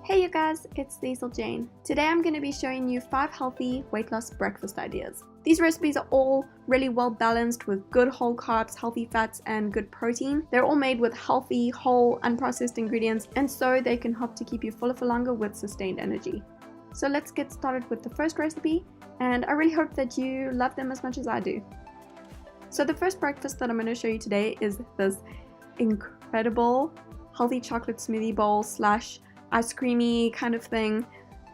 Hey you guys, it's Cecil Jane. Today I'm going to be showing you 5 healthy weight loss breakfast ideas. These recipes are all really well balanced with good whole carbs, healthy fats, and good protein. They're all made with healthy, whole, unprocessed ingredients, and so they can help to keep you fuller for longer with sustained energy. So let's get started with the first recipe, and I really hope that you love them as much as I do. So the first breakfast that I'm going to show you today is this incredible healthy chocolate smoothie bowl slash ice creamy kind of thing.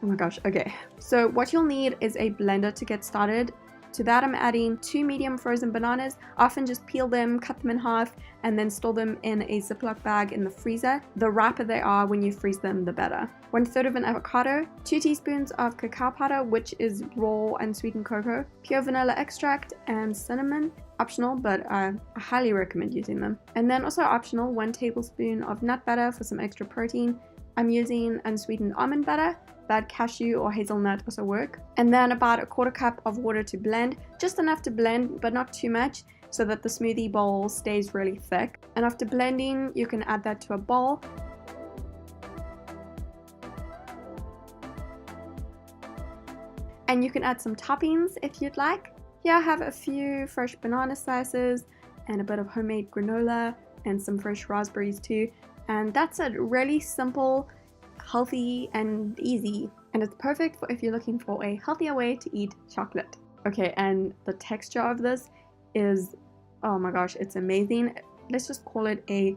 Oh my gosh, okay. So what you'll need is a blender to get started. To that I'm adding 2 medium frozen bananas. I often just peel them, cut them in half, and then store them in a Ziploc bag in the freezer. The riper they are when you freeze them, the better. 1/3 of an avocado, 2 teaspoons of cacao powder, which is raw unsweetened cocoa, pure vanilla extract, and cinnamon. Optional, but I highly recommend using them. And then also optional, 1 tablespoon of nut butter for some extra protein. I'm using unsweetened almond butter, but cashew or hazelnut also work. And then about 1/4 cup of water to blend, just enough to blend, but not too much, so that the smoothie bowl stays really thick. And after blending, you can add that to a bowl. And you can add some toppings if you'd like. Here I have a few fresh banana slices and a bit of homemade granola and some fresh raspberries too. And that's it. Really simple, healthy, and easy. And it's perfect for if you're looking for a healthier way to eat chocolate. Okay, and the texture of this is, oh my gosh, it's amazing. Let's just call it a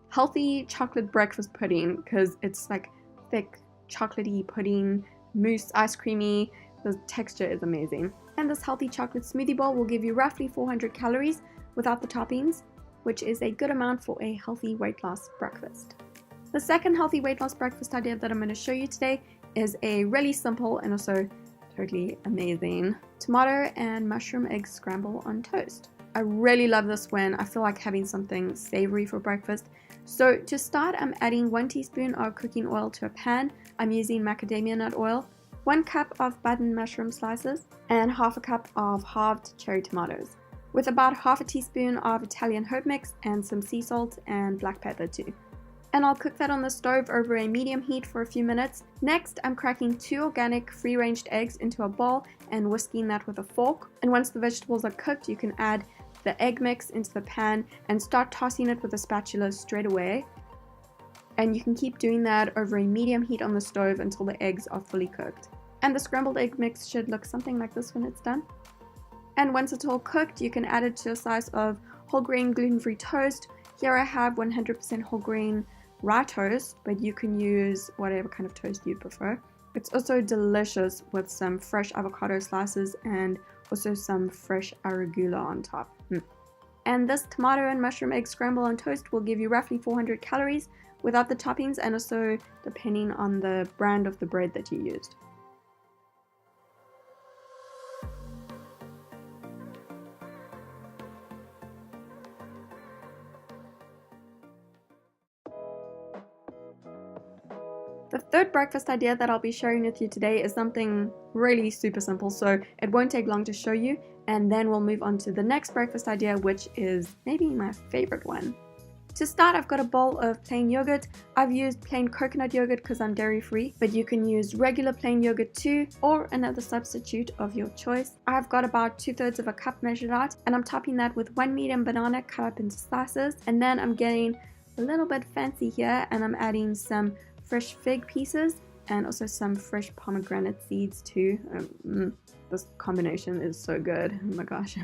healthy chocolate breakfast pudding because it's like thick, chocolatey pudding, mousse, ice creamy. The texture is amazing. And this healthy chocolate smoothie bowl will give you roughly 400 calories without the toppings, which is a good amount for a healthy weight loss breakfast. The second healthy weight loss breakfast idea that I'm going to show you today is a really simple and also totally amazing tomato and mushroom egg scramble on toast. I really love this when I feel like having something savory for breakfast. So to start, I'm adding 1 teaspoon of cooking oil to a pan. I'm using macadamia nut oil, 1 cup of button mushroom slices, and 1/2 cup of halved cherry tomatoes, with about 1/2 teaspoon of Italian herb mix and some sea salt and black pepper too. And I'll cook that on the stove over a medium heat for a few minutes. Next, I'm cracking 2 organic free-ranged eggs into a bowl and whisking that with a fork. And once the vegetables are cooked, you can add the egg mix into the pan and start tossing it with a spatula straight away. And you can keep doing that over a medium heat on the stove until the eggs are fully cooked. And the scrambled egg mix should look something like this when it's done. And once it's all cooked, you can add it to a slice of whole grain gluten-free toast. Here I have 100% whole grain rye toast, but you can use whatever kind of toast you prefer. It's also delicious with some fresh avocado slices and also some fresh arugula on top. And this tomato and mushroom egg scramble on toast will give you roughly 400 calories without the toppings, and also depending on the brand of the bread that you used. The third breakfast idea that I'll be sharing with you today is something really super simple, so it won't take long to show you, and then we'll move on to the next breakfast idea, which is maybe my favorite one. To start, I've got a bowl of plain yogurt. I've used plain coconut yogurt because I'm dairy free, but you can use regular plain yogurt too, or another substitute of your choice. I've got about 2/3 of a cup measured out, and I'm topping that with 1 medium banana cut up into slices, and then I'm getting a little bit fancy here, and I'm adding some fresh fig pieces and also some fresh pomegranate seeds too. This combination is so good, oh my gosh.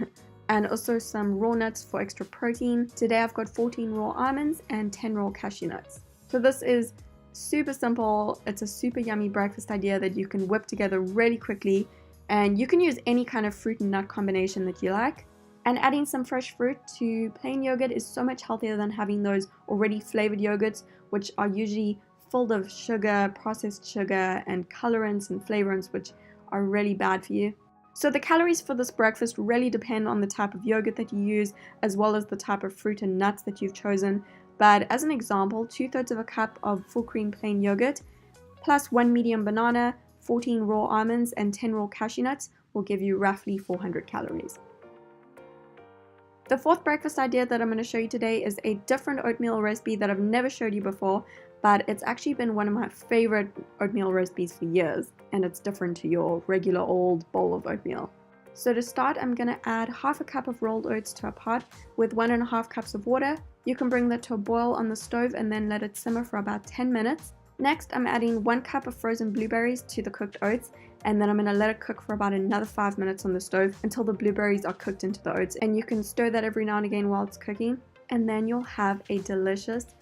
And also some raw nuts for extra protein. Today I've got 14 raw almonds and 10 raw cashew nuts. So this is super simple. It's a super yummy breakfast idea that you can whip together really quickly, and you can use any kind of fruit and nut combination that you like. And adding some fresh fruit to plain yogurt is so much healthier than having those already flavored yogurts, which are usually full of sugar, processed sugar, and colorants and flavorants, which are really bad for you. So the calories for this breakfast really depend on the type of yogurt that you use, as well as the type of fruit and nuts that you've chosen. But as an example, 2/3 of a cup of full cream plain yogurt, plus 1 medium banana, 14 raw almonds, and 10 raw cashew nuts will give you roughly 400 calories. The fourth breakfast idea that I'm going to show you today is a different oatmeal recipe that I've never showed you before. but it's actually been one of my favorite oatmeal recipes for years, and it's different to your regular old bowl of oatmeal. So to start, I'm going to add half a cup of rolled oats to a pot with 1.5 cups of water. You can bring that to a boil on the stove and then let it simmer for about 10 minutes. Next, I'm adding 1 cup of frozen blueberries to the cooked oats, and then I'm going to let it cook for about another 5 minutes on the stove until the blueberries are cooked into the oats, and you can stir that every now and again while it's cooking, and then you'll have a delicious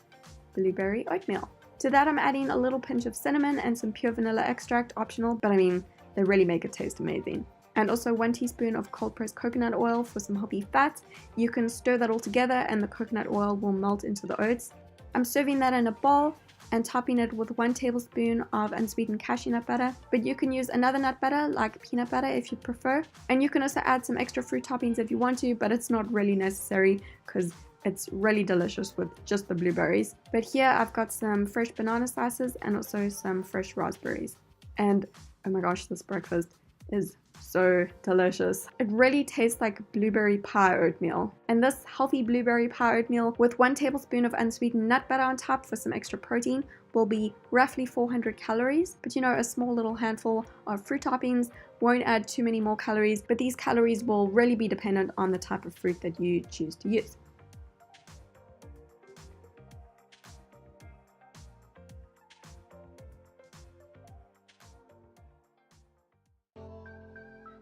blueberry oatmeal. To that, I'm adding a little pinch of cinnamon and some pure vanilla extract, optional, but I mean, they really make it taste amazing. And also 1 teaspoon of cold pressed coconut oil for some healthy fats. You can stir that all together and the coconut oil will melt into the oats. I'm serving that in a bowl and topping it with 1 tablespoon of unsweetened cashew nut butter, but you can use another nut butter like peanut butter if you prefer, and you can also add some extra fruit toppings if you want to, but it's not really necessary because it's really delicious with just the blueberries. But here I've got some fresh banana slices and also some fresh raspberries, and oh my gosh, this breakfast is so delicious. It really tastes like blueberry pie oatmeal. And this healthy blueberry pie oatmeal with 1 tablespoon of unsweetened nut butter on top for some extra protein will be roughly 400 calories. But you know, a small little handful of fruit toppings won't add too many more calories, but these calories will really be dependent on the type of fruit that you choose to use.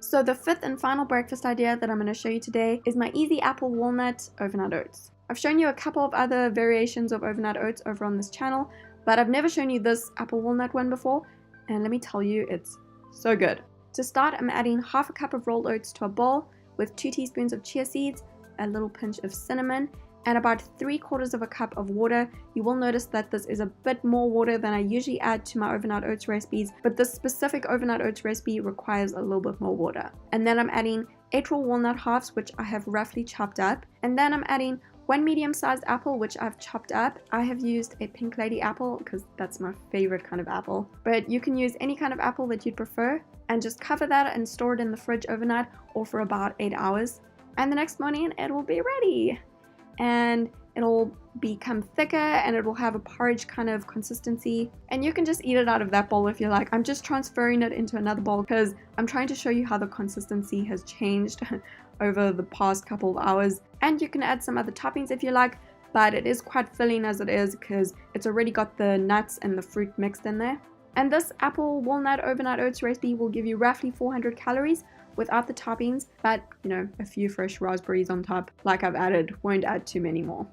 So the 5th and final breakfast idea that I'm going to show you today is my easy apple walnut overnight oats. I've shown you a couple of other variations of overnight oats over on this channel, but I've never shown you this apple walnut one before, and let me tell you, it's so good. To start, I'm adding half a cup of rolled oats to a bowl with 2 teaspoons of chia seeds, a little pinch of cinnamon, and about 3/4 of a cup of water. You will notice that this is a bit more water than I usually add to my overnight oats recipes, but this specific overnight oats recipe requires a little bit more water. And then I'm adding 8 raw walnut halves, which I have roughly chopped up. And then I'm adding 1 medium-sized apple, which I've chopped up. I have used a pink lady apple because that's my favorite kind of apple, but you can use any kind of apple that you'd prefer, and just cover that and store it in the fridge overnight or for about 8 hours. And the next morning it will be ready. And it'll become thicker and it will have a porridge kind of consistency, and you can just eat it out of that bowl if you like. I'm just transferring it into another bowl because I'm trying to show you how the consistency has changed over the past couple of hours. And you can add some other toppings if you like, but it is quite filling as it is because it's already got the nuts and the fruit mixed in there. And this apple walnut overnight oats recipe will give you roughly 400 calories without the toppings, but you know, a few fresh raspberries on top like I've added won't add too many more.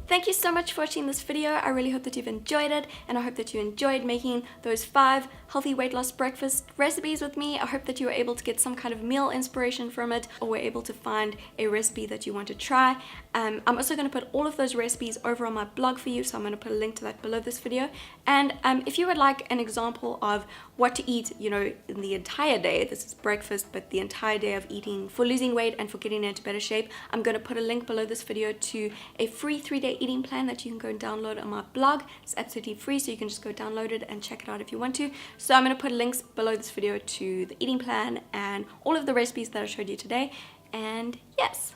Thank you so much for watching this video. I really hope that you've enjoyed it, and I hope that you enjoyed making those 5 healthy weight loss breakfast recipes with me. I hope that you were able to get some kind of meal inspiration from it, or were able to find a recipe that you want to try. I'm also going to put all of those recipes over on my blog for you, so I'm going to put a link to that below this video. And if you would like an example of what to eat, you know, in the entire day, this is breakfast, but the entire day of eating for losing weight and for getting into better shape, I'm going to put a link below this video to a free 3-day eating plan that you can go and download on my blog. It's absolutely free, so you can just go download it and check it out if you want to. So I'm going to put links below this video to the eating plan and all of the recipes that I showed you today. And yes,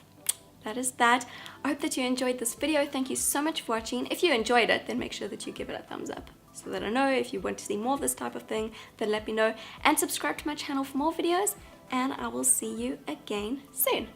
that is that. I hope that you enjoyed this video. Thank you so much for watching. If you enjoyed it, then make sure that you give it a thumbs up so that I know. If you want to see more of this type of thing, then let me know, and subscribe to my channel for more videos, and I will see you again soon.